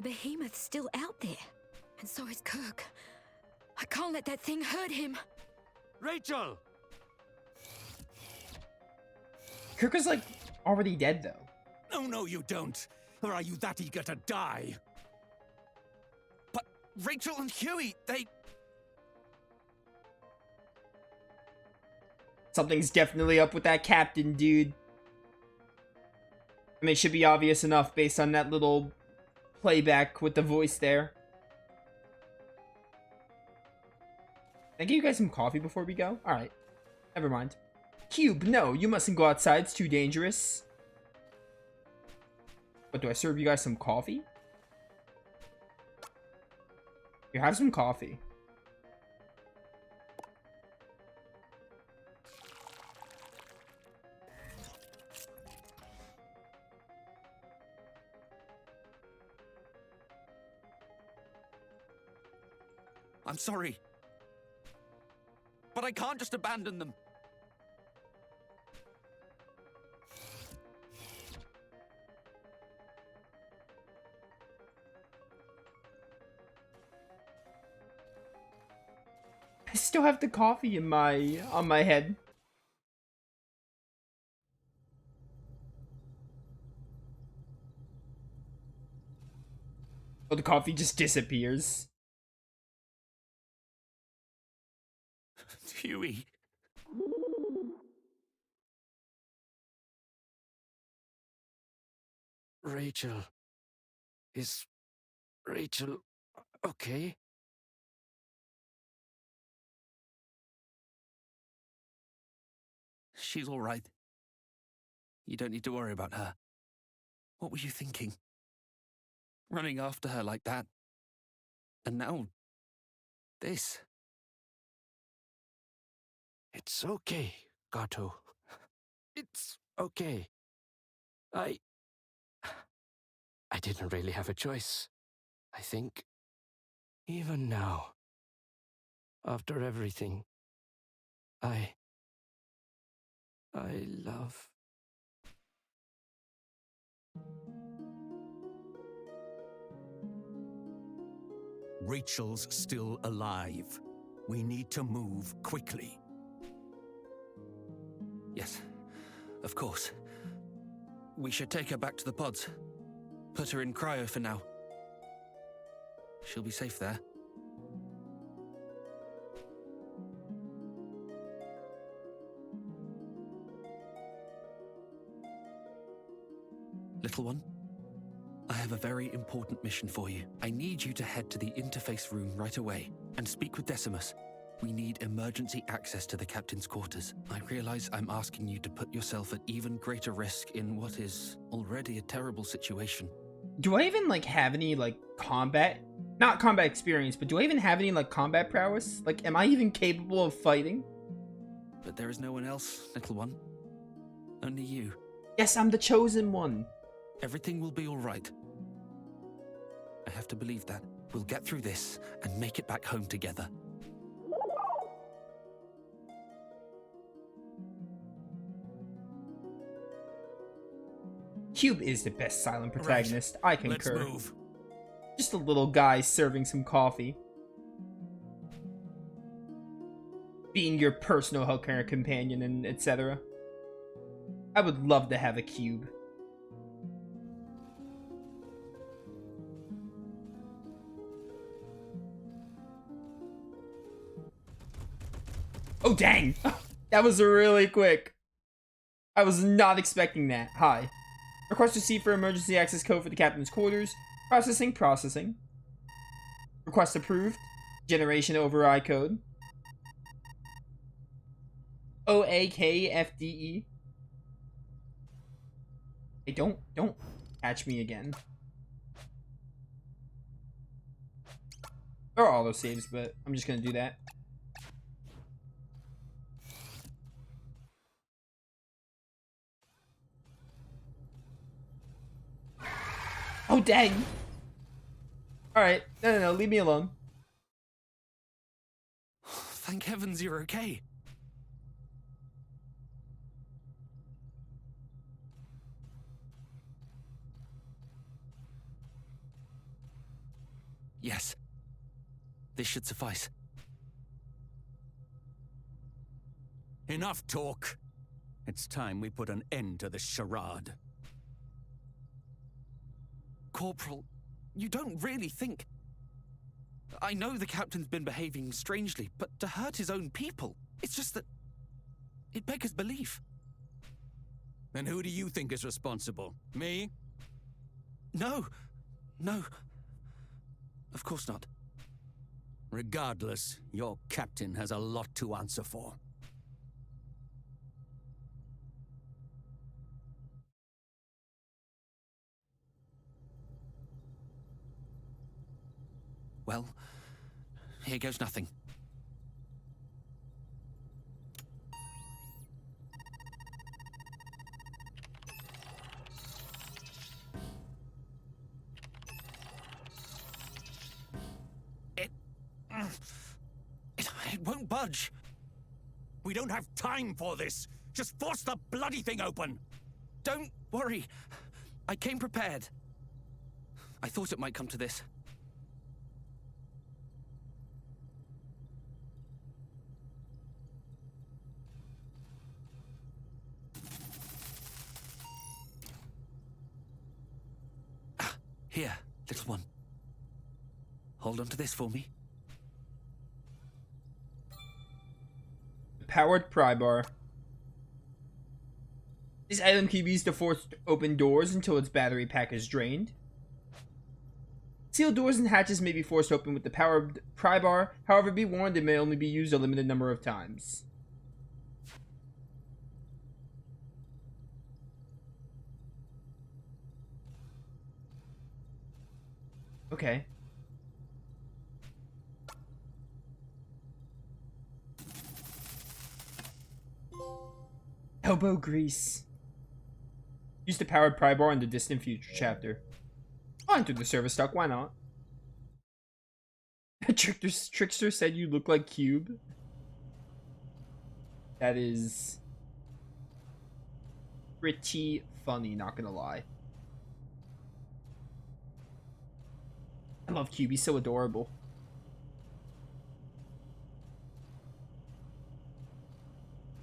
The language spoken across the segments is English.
The behemoth's still out there. And so is Kirk. I can't let that thing hurt him. Rachel! Kirk is, like, already dead, though. Oh, no, you don't. Or are you that eager to die? But Rachel and Huey, they... Something's definitely up with that captain, dude. I mean, it should be obvious enough based on that little playback with the voice there. Can I give you guys some coffee before we go? Alright. Never mind. Cube, no, you mustn't go outside. It's too dangerous. But do I serve you guys some coffee? Here, have some coffee. I'm sorry. But I can't just abandon them. I still have the coffee in on my head. Oh, the coffee just disappears. Huey. Rachel. Is Rachel okay? She's all right. You don't need to worry about her. What were you thinking? Running after her like that. And now, this. It's okay, Gato. It's okay. I didn't really have a choice, I think. Even now, after everything, I love... Rachel's still alive. We need to move quickly. Yes, of course. We should take her back to the pods. Put her in cryo for now. She'll be safe there. Little one, I have a very important mission for you. I need you to head to the interface room right away and speak with Decimus. We need emergency access to the captain's quarters. I realize I'm asking you to put yourself at even greater risk in what is already a terrible situation. Do I even, like, have any, like, combat? Not combat experience, but do I even have any, like, combat prowess? Like, am I even capable of fighting? But there is no one else, little one. Only you. Yes, I'm the chosen one. Everything will be all right. I have to believe that. We'll get through this and make it back home together. Cube is the best silent protagonist. Right. I concur. Let's move. Just a little guy serving some coffee. Being your personal healthcare companion and etc. I would love to have a cube. Oh, dang! That was really quick. I was not expecting that. Hi. Request received for emergency access code for the captain's quarters. Processing, processing. Request approved. Generation override code. OAKFDE. Hey, don't catch me again. There are auto saves, but I'm just gonna do that. Oh, dang. Alright. No, leave me alone. Thank heavens you're okay. Yes. This should suffice. Enough talk. It's time we put an end to this charade. Corporal, you don't really think... I know the captain's been behaving strangely, but to hurt his own people, it's just that... it beggars belief. Then who do you think is responsible? Me? No. Of course not. Regardless, your captain has a lot to answer for. Well, here goes nothing. It won't budge. We don't have time for this. Just force the bloody thing open. Don't worry. I came prepared. I thought it might come to this. Here, little one. Hold on to this for me. Powered pry bar. This item can be used to force open doors until its battery pack is drained. Sealed doors and hatches may be forced open with the powered pry bar. However, be warned it may only be used a limited number of times. Okay. Elbow grease. Use the powered pry bar in the distant future chapter. I'll enter the service dock, why not? Trickster said you look like Cube. That is pretty funny, not gonna lie. I love Cube, he's so adorable.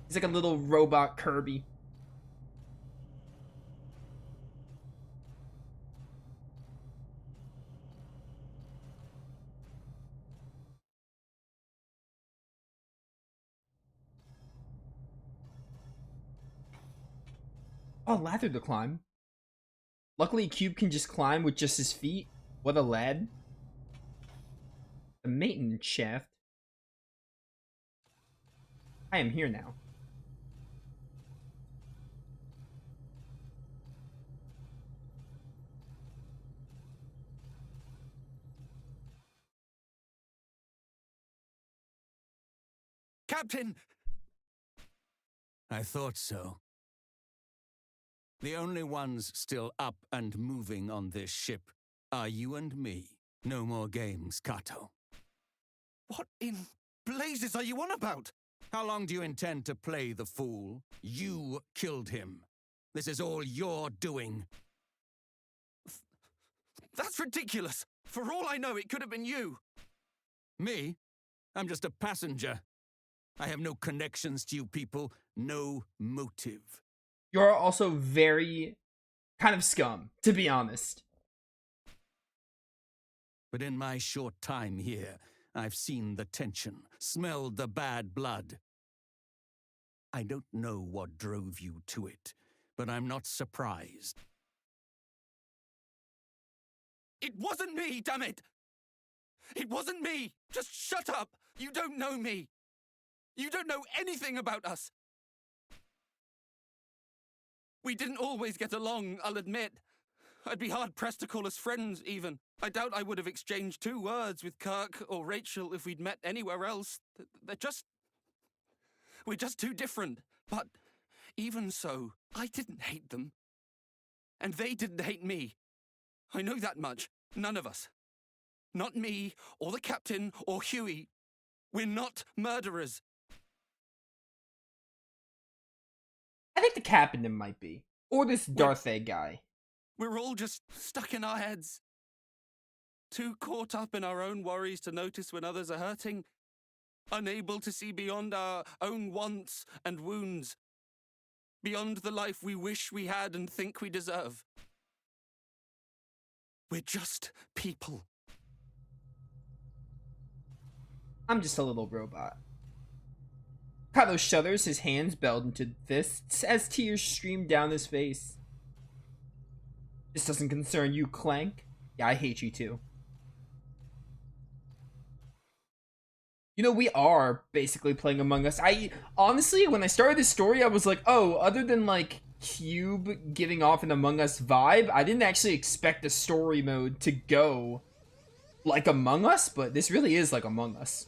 He's like a little robot Kirby. Oh, ladder to climb. Luckily, Cube can just climb with just his feet. What a lad. The maintenance shaft. I am here now. Captain! I thought so. The only ones still up and moving on this ship are you and me. No more games, Kato. What in blazes are you on about? How long do you intend to play the fool? You killed him. This is all you're doing. That's ridiculous. For all I know, it could have been you. Me? I'm just a passenger. I have no connections to you people, no motive. You're also very kind of scum, to be honest. But in my short time here, I've seen the tension, smelled the bad blood. I don't know what drove you to it, but I'm not surprised. It wasn't me, damn it! It wasn't me! Just shut up! You don't know me! You don't know anything about us! We didn't always get along, I'll admit. I'd be hard-pressed to call us friends, even. I doubt I would have exchanged 2 words with Kirk or Rachel if we'd met anywhere else. We're just too different. But even so, I didn't hate them. And they didn't hate me. I know that much. None of us. Not me, or the captain, or Huey. We're not murderers. I think the captain might be. Or this Darth Egg guy. We're all just stuck in our heads. too caught up in our own worries to notice when others are hurting, unable to see beyond our own wants and wounds, beyond the life we wish we had and think we deserve. We're just people. I'm just a little robot. Kato shudders, his hands belled into fists as tears stream down his face. This doesn't concern you, Clank. Yeah, I hate you too. You know, we are basically playing Among Us. I honestly, when I started this story, I was like, oh, other than like Cube giving off an Among Us vibe, I didn't actually expect the story mode to go like Among Us, but this really is like Among Us.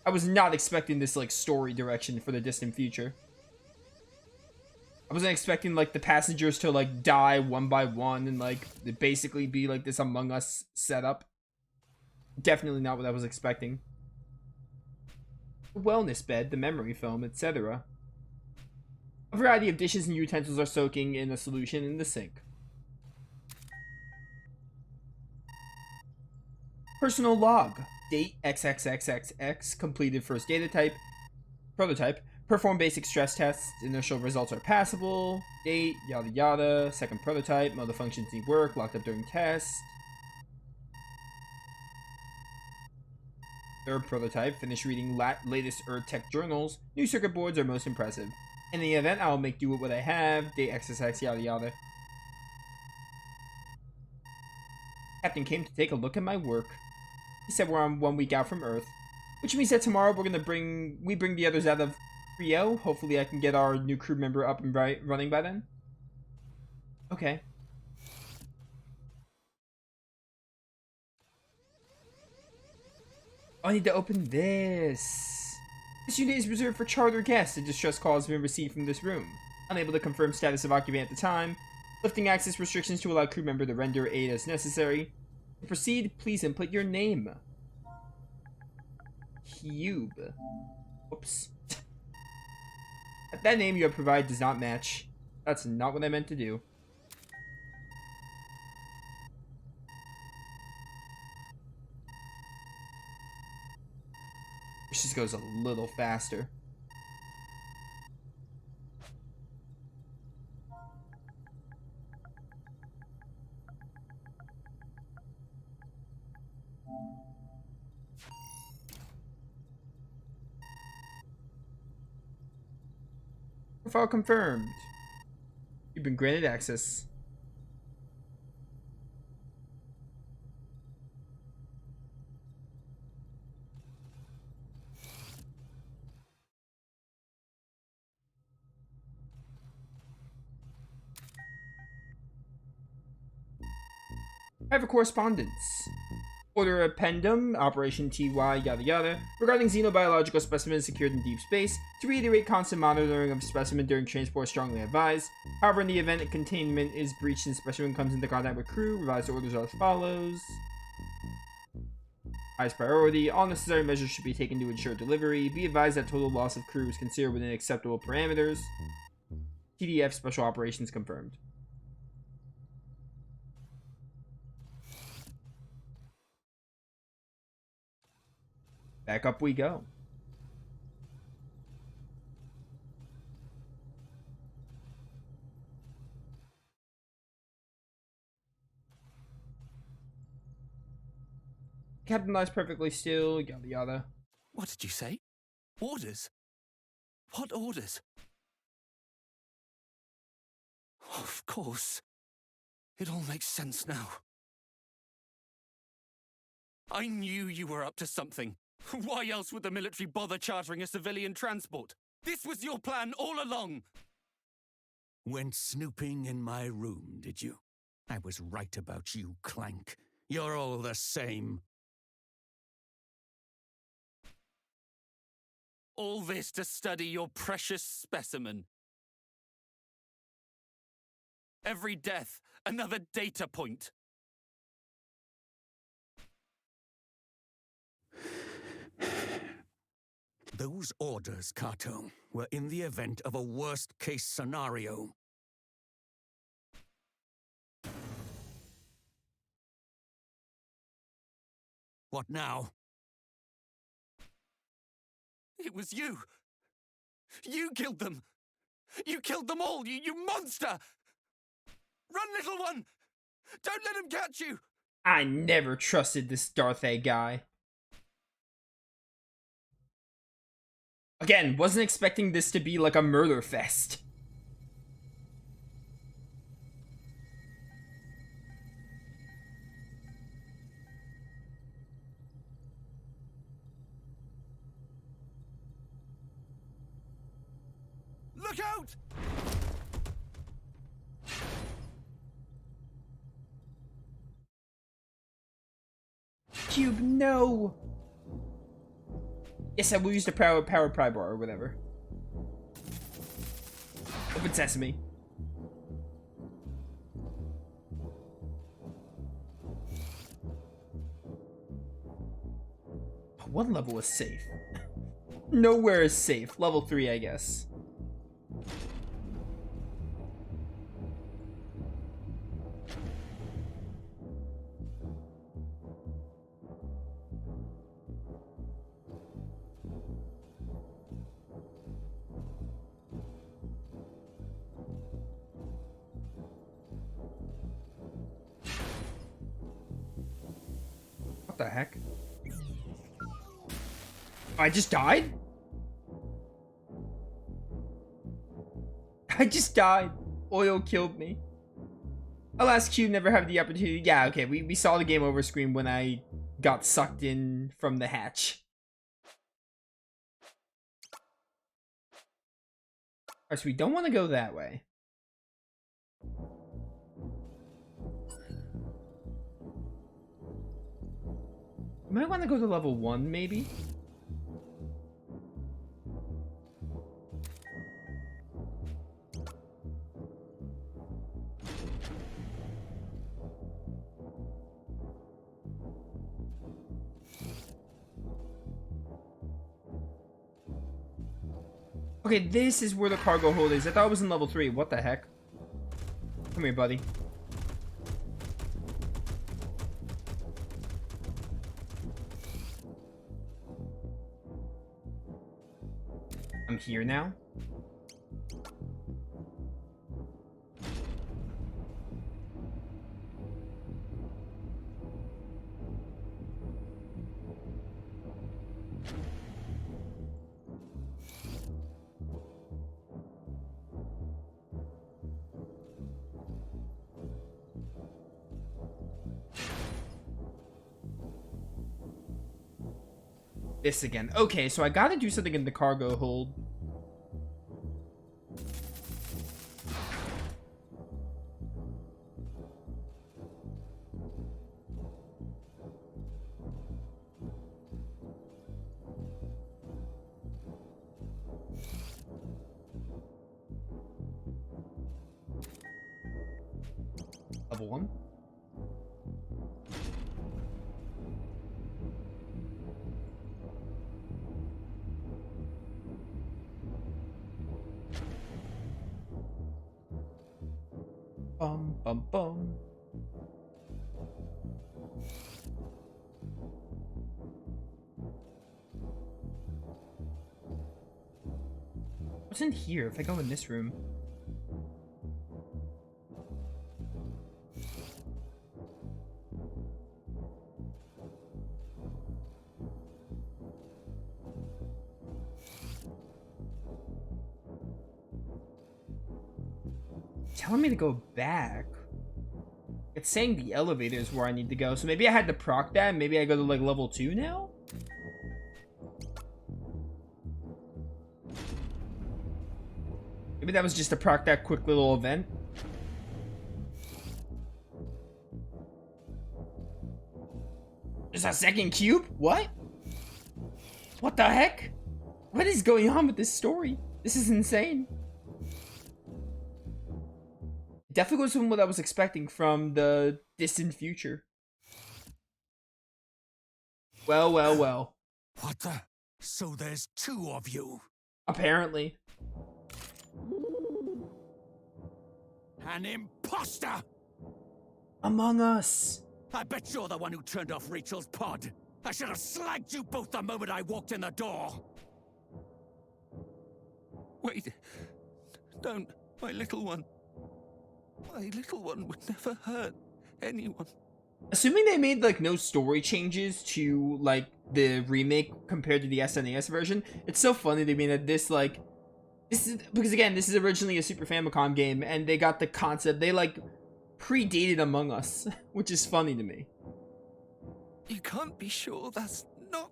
I was not expecting this like story direction for the distant future. I wasn't expecting like the passengers to like die one by one and like it basically be like this Among Us setup. Definitely not what I was expecting. The wellness bed, the memory foam, etc. A variety of dishes and utensils are soaking in a solution in the sink. Personal log. Date XXXXX. Completed first data type. Prototype. Perform basic stress tests. Initial results are passable. Date. Yada yada. Second prototype. Mother functions need work. Locked up during test. Third prototype. Finish reading latest Tech journals. New circuit boards are most impressive. In the event, I will make do with what I have. Date XXX. Yada yada. Captain came to take a look at my work. He said we're on 1 week out from Earth, which means that tomorrow we're gonna bring the others out of Rio. Hopefully, I can get our new crew member up and running by then. Okay. I need to open this. This unit is reserved for charter guests. A distress call has been received from this room. Unable to confirm status of occupant at the time. Lifting access restrictions to allow crew member to render aid as necessary. To proceed, please input your name. Cube. Whoops. That name you have provided does not match. That's not what I meant to do. This just goes a little faster. Profile confirmed. You've been granted access. I have a correspondence. Order appendum, Operation TY, yada yada, regarding xenobiological specimens secured in deep space. To reiterate, constant monitoring of specimen during transport strongly advised. However, in the event a containment is breached and specimen comes into contact with crew, revised orders are as follows. Highest priority, all necessary measures should be taken to ensure delivery. Be advised that total loss of crew is considered within acceptable parameters. TDF Special Operations confirmed. Back up we go. Captain lies perfectly still, yada yada. What did you say? Orders? What orders? Of course. It all makes sense now. I knew you were up to something. Why else would the military bother chartering a civilian transport? This was your plan all along! Went snooping in my room, did you? I was right about you, Clank. You're all the same. All this to study your precious specimen. Every death, another data point. Those orders, Kato, were in the event of a worst-case scenario. What now? It was you! You killed them! You killed them all, you monster! Run, little one! Don't let him catch you! I never trusted this Darth A guy. Again, wasn't expecting this to be like a murder fest. Look out! Cube, no! Yes, I will use the power pry bar or whatever. Open sesame. What level is safe? Nowhere is safe. Level 3, I guess. What the heck? I just died? I just died. Oil killed me. Alas, Cube never had the opportunity. Yeah, okay, we saw the game over screen when I got sucked in from the hatch. Alright, so we don't want to go that way. We might want to go to level 1, maybe? Okay, this is where the cargo hold is. I thought it was in level 3. What the heck? Come here, buddy. I'm here now. This again. Okay, so I gotta do something in the cargo hold. Level 1. Bum, bum, bum. What's in here if I go in this room? Telling me to go back. It's saying the elevator is where I need to go, so maybe I had to proc that. Maybe I go to like level 2 now. Maybe that was just to proc that quick little event. There's a second cube? What? What the heck? What is going on with this story? This is insane. Definitely goes from what I was expecting from the distant future. Well, well, well. What the? So there's two of you? Apparently. An imposter! Among Us. I bet you're the one who turned off Rachel's pod. I should have slagged you both the moment I walked in the door! Wait. Don't. My little one. My little one would never hurt anyone. Assuming they made like no story changes to like the remake compared to the SNES version, it's so funny to me that this is because again, this is originally a Super Famicom game and they got the concept, they like predated Among Us, which is funny to me. You can't be sure that's not